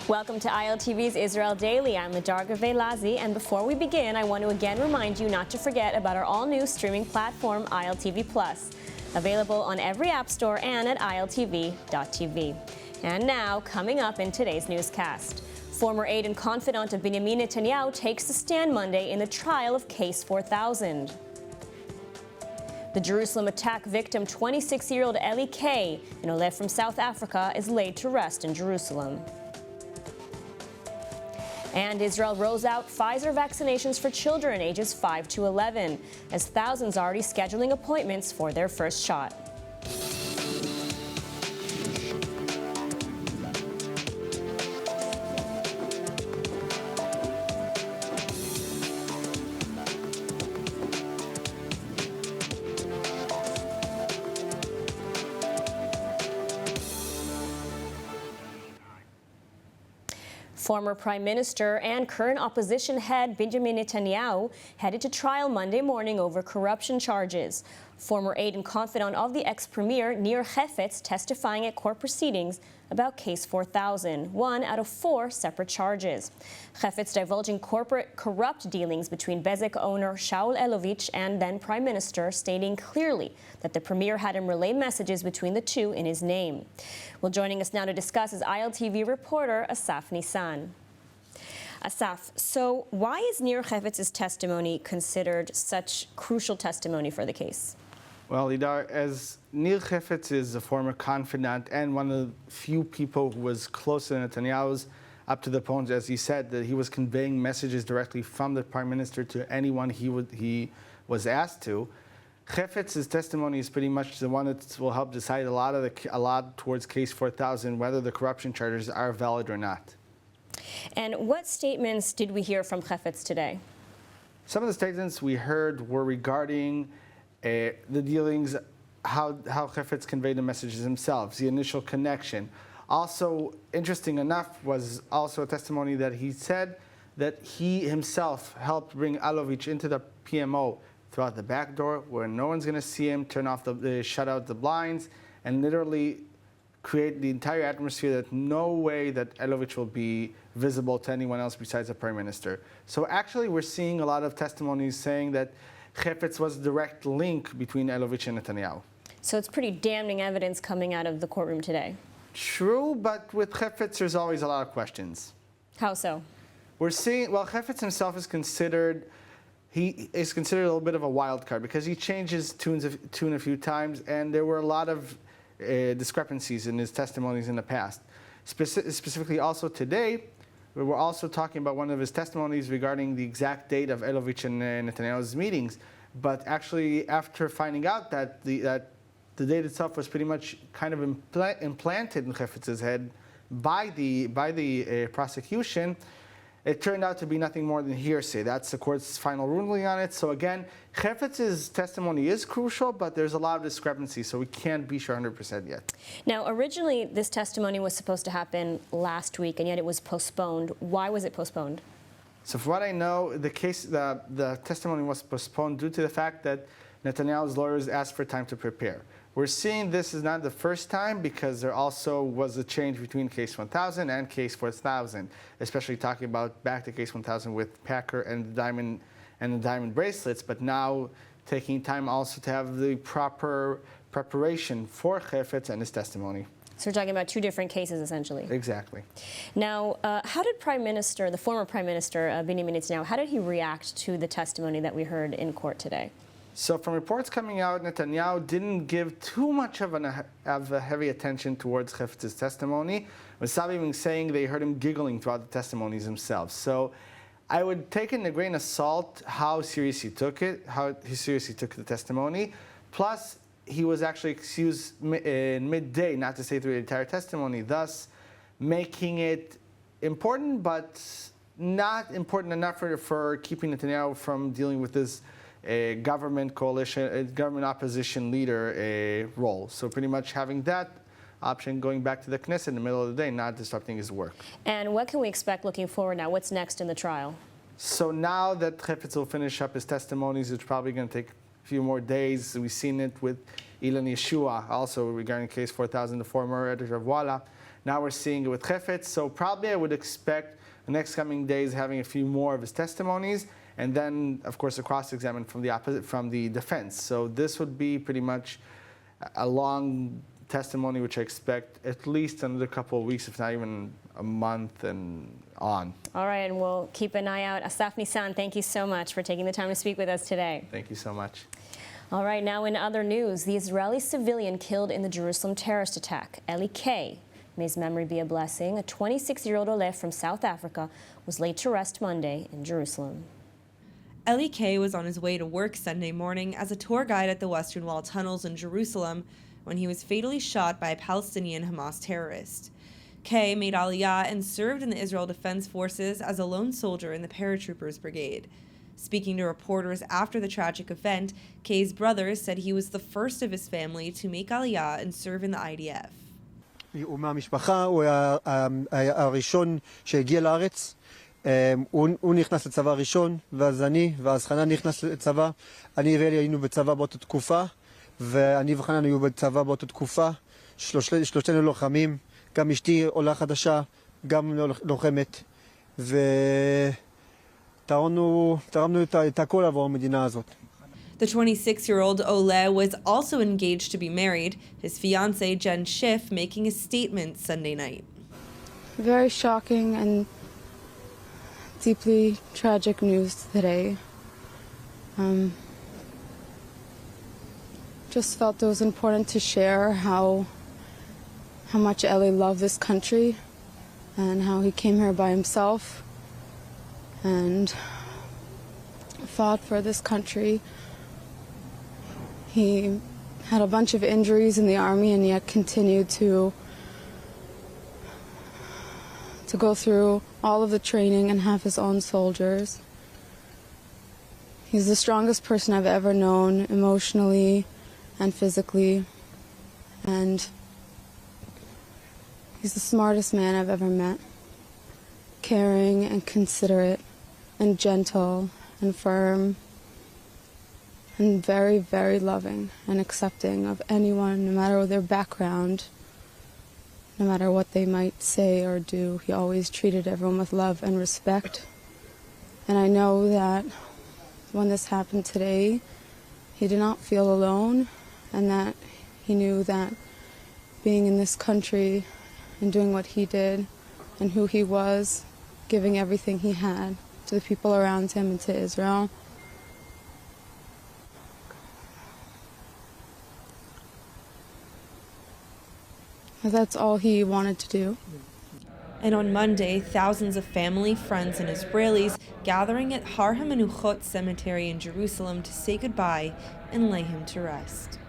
Welcome to ILTV's Israel Daily. I'm Ladar Gavelazi, and before we begin, I want to again remind you not to forget about our all-new streaming platform, ILTV Plus, available on every app store and at iltv.tv. And now, coming up in today's newscast, former aide and confidant of Benjamin Netanyahu takes the stand Monday in the trial of Case 4000. The Jerusalem attack victim, 26-year-old Eli Kay, an Olef from South Africa, is laid to rest in Jerusalem. And Israel rolls out Pfizer vaccinations for children ages 5 to 11, as thousands are already scheduling appointments for their first shot. Former Prime Minister and current opposition head Benjamin Netanyahu headed to trial Monday morning over corruption charges. Former aide and confidant of the ex-premier Nir Hefetz testifying at court proceedings about Case 4000, one out of 4 separate charges. Hefetz divulging corporate corrupt dealings between Bezeq owner Shaul Elovitch and then Prime Minister, stating clearly that the premier had him relay messages between the two in his name. Well, joining us now to discuss is ILTV reporter Asaf Nissan. Asaf, so why is Nir Hefetz's testimony considered such crucial testimony for the case? Well, Lidar, as Nir Hefetz is a former confidant and one of the few people who was close to Netanyahu's, up to the point, as he said, that he was conveying messages directly from the Prime Minister to anyone he was asked to. Hefetz's testimony is pretty much the one that will help decide a lot towards Case 4000, whether the corruption charges are valid or not. And what statements did we hear from Hefetz today? Some of the statements we heard were regarding the dealings, how Hefetz conveyed the messages himself, the initial connection. Also, interesting enough, was also a testimony that he said that he himself helped bring Elovitch into the PMO throughout the back door, where no one's going to see him, shut out the blinds, and literally create the entire atmosphere that no way that Elovitch will be visible to anyone else besides the Prime Minister. So actually, we're seeing a lot of testimonies saying that Hefetz was a direct link between Elovitch and Netanyahu. So it's pretty damning evidence coming out of the courtroom today. True, but with Hefetz, there's always a lot of questions. How so? We're seeing, well, Hefetz himself is considered, he is considered a little bit of a wild card because he changes tune a few times, and there were a lot of discrepancies in his testimonies in the past. Specifically also today, we were also talking about one of his testimonies regarding the exact date of Elovitch and Netanyahu's meetings. But actually, after finding out that the date itself was pretty much kind of implanted in Hefetz's head by the prosecution, it turned out to be nothing more than hearsay. That's the court's final ruling on it. So again, Hefetz's testimony is crucial, but there's a lot of discrepancy, so we can't be sure 100% yet. Now, originally, this testimony was supposed to happen last week, and yet it was postponed. Why was it postponed? So from what I know, the testimony was postponed due to the fact that Netanyahu's lawyers asked for time to prepare. We're seeing this is not the first time because there also was a change between Case 1000 and Case 4000, especially talking about back to Case 1000 with Packer and the diamond bracelets, but now taking time also to have the proper preparation for Hefetz and his testimony. So we're talking about two different cases, essentially. Exactly. Now, how did the former Prime Minister, Benjamin Netanyahu, how did he react to the testimony that we heard in court today? So from reports coming out, Netanyahu didn't give too much of a heavy attention towards Hefetz's testimony, with some even saying they heard him giggling throughout the testimonies himself. So I would take it in a grain of salt how serious he took the testimony. Plus, he was actually excused in midday not to say through the entire testimony, thus making it important, but not important enough for keeping Netanyahu from dealing with this government coalition, government opposition leader role. So pretty much having that option going back to the Knesset in the middle of the day, not disrupting his work. And what can we expect looking forward now? What's next in the trial? So now that Hefetz will finish up his testimonies, it's probably going to take a few more days. We've seen it with Ilan Yeshua, also regarding Case 4000, the former editor of Walla. Now we're seeing it with Chefetz. So probably I would expect the next coming days having a few more of his testimonies, and then, of course, a cross-examination from the defense. So this would be pretty much a long testimony, which I expect at least another couple of weeks, if not even a month and on. All right, and we'll keep an eye out. Asaf Nissan, thank you so much for taking the time to speak with us today. Thank you so much. All right, now in other news, the Israeli civilian killed in the Jerusalem terrorist attack, Eli K., may his memory be a blessing, a 26-year-old Oleh from South Africa, was laid to rest Monday in Jerusalem. Eli K. was on his way to work Sunday morning as a tour guide at the Western Wall tunnels in Jerusalem when he was fatally shot by a Palestinian Hamas terrorist. K. made Aliyah and served in the Israel Defense Forces as a lone soldier in the Paratroopers Brigade. Speaking to reporters after the tragic event, K's brother said he was the first of his family to make Aliyah and serve in the IDF. הוא מהמשפחה, הוא הראשון שהגיע לארץ. הוא נכנס לצבא ראשון, ואז חנן נכנס לצבא. אני ואלי היינו בצבא באותה תקופה, ואני וחנן היו בצבא באותה תקופה. שלושתנו לוחמים, גם אשתי עולה חדשה, גם לוחמת. ותרמנו את הכל עבור המדינה הזאת. The 26-year-old Oleh was also engaged to be married, his fiancée Jen Schiff making a statement Sunday night. Very shocking and deeply tragic news today. Just felt it was important to share how much Eli loved this country and how he came here by himself and fought for this country. He had a bunch of injuries in the army and yet continued to go through all of the training and have his own soldiers. He's the strongest person I've ever known, emotionally and physically, and he's the smartest man I've ever met. Caring and considerate and gentle and firm and very, very loving and accepting of anyone, no matter their background, no matter what they might say or do. He always treated everyone with love and respect. And I know that when this happened today, he did not feel alone, and that he knew that being in this country and doing what he did and who he was, giving everything he had to the people around him and to Israel, that's all he wanted to do. And on Monday, thousands of family, friends, and Israelis gathering at Har HaMenuchot Cemetery in Jerusalem to say goodbye and lay him to rest.